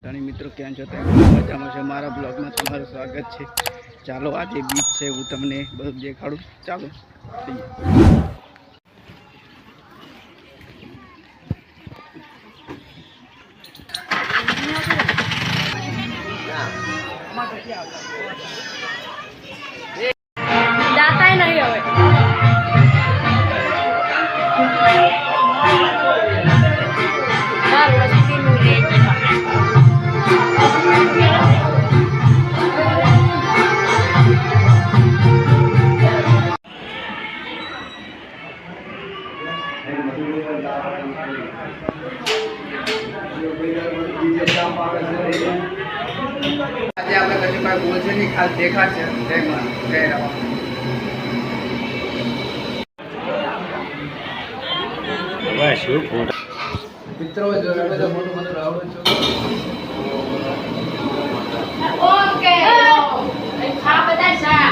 ધણી મિત્રો ક્યાં છો તમે મજામાં છો? મારા બ્લોગમાં તમારું સ્વાગત છે। ચાલો આજે બીચ છે, હું તમને બધું દેખાડું। ચાલો જાતા નહીં હવે આજે આપણે કદી કોઈ બોલ છે નહીં, ખાલી દેખાડ છે। મિત્રો મોટું મોટું રાવણ છો। ઓકે આ બધા સા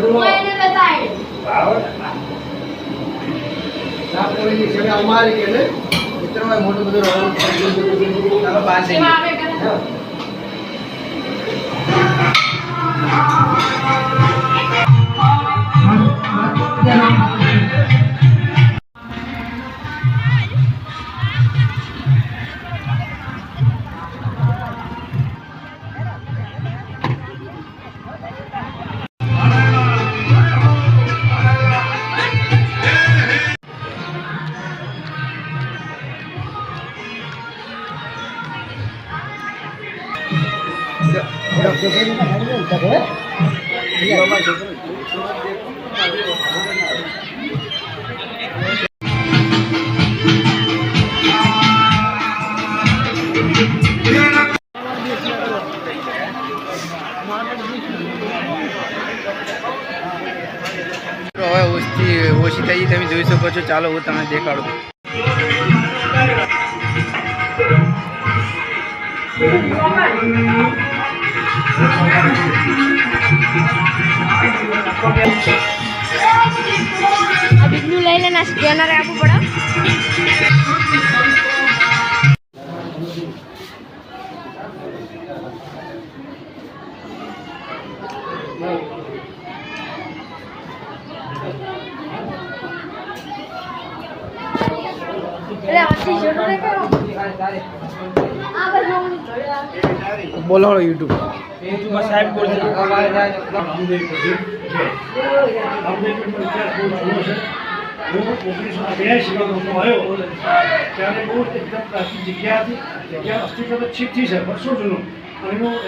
કોઈને બતાય અમારી કે મિત્રો મોટું બધું રાવણ ચાલો બહાર જઈએ। હવે ઓછી થઈ તમે જોઈ શકો છો। ચાલો હું તમને દેખાડું। બીજું લઈ લેના સ્કેનર આપવું પડે। બોલો યુટ્યુબ સાહેબ બોલે હું 1982 આવ્યો ત્યારે બહુ એકદમ પ્રાચીન જગ્યા હતી। જગ્યા અસ્તિત્વ તો છીપથી છે, વર્ષો જૂનું,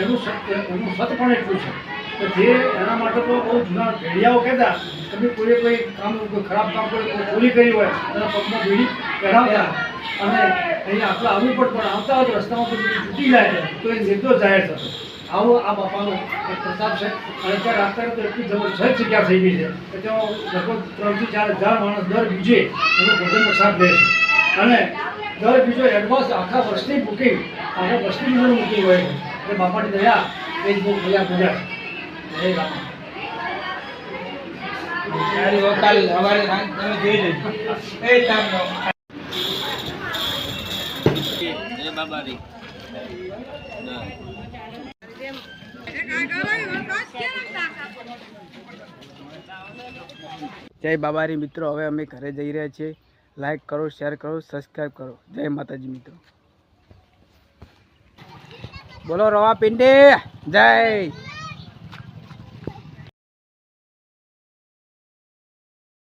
એનું સત પણ એટલું છે કે જે એના માટે તો બહુ જૂના ભેડિયાઓ કહેતા તમે કોઈ કામ ખરાબ કામ કોઈ ચોરી કરી હોય એના પગમાં ભેડી પહેરાવતા અને અહીંયા આપણે આવવું પણ આવતા હોય તો રસ્તામાં કોઈ તૂટી જાય તો એ નિર્દોષ જાહેર થતો। આવો આ બાપાનો એક પ્રતાપ છે અને ત્યાં રાસ્તા તો એટલી જબરજસ્ત જગ્યા થઈ ગઈ છે કે ત્યાં લગભગ 3 થી 4 હજાર માણસ દર બીજે એનું ભોજનનો સાથ લે છે અને દર બીજો એડવાન્સ આખા વર્ષની બુકિંગ બુકિંગ હોય છે। એટલે બાપાની દયા એ જ બહુ મજા છે। જય બાપા। જય બાબારી મિત્રો, હવે અમે ઘરે જઈ રહ્યા છીએ। લાઈક કરો, શેર કરો, સબસ્ક્રાઈબ કરો। જય માતાજી મિત્રો। બોલો રવા પિંડી જય।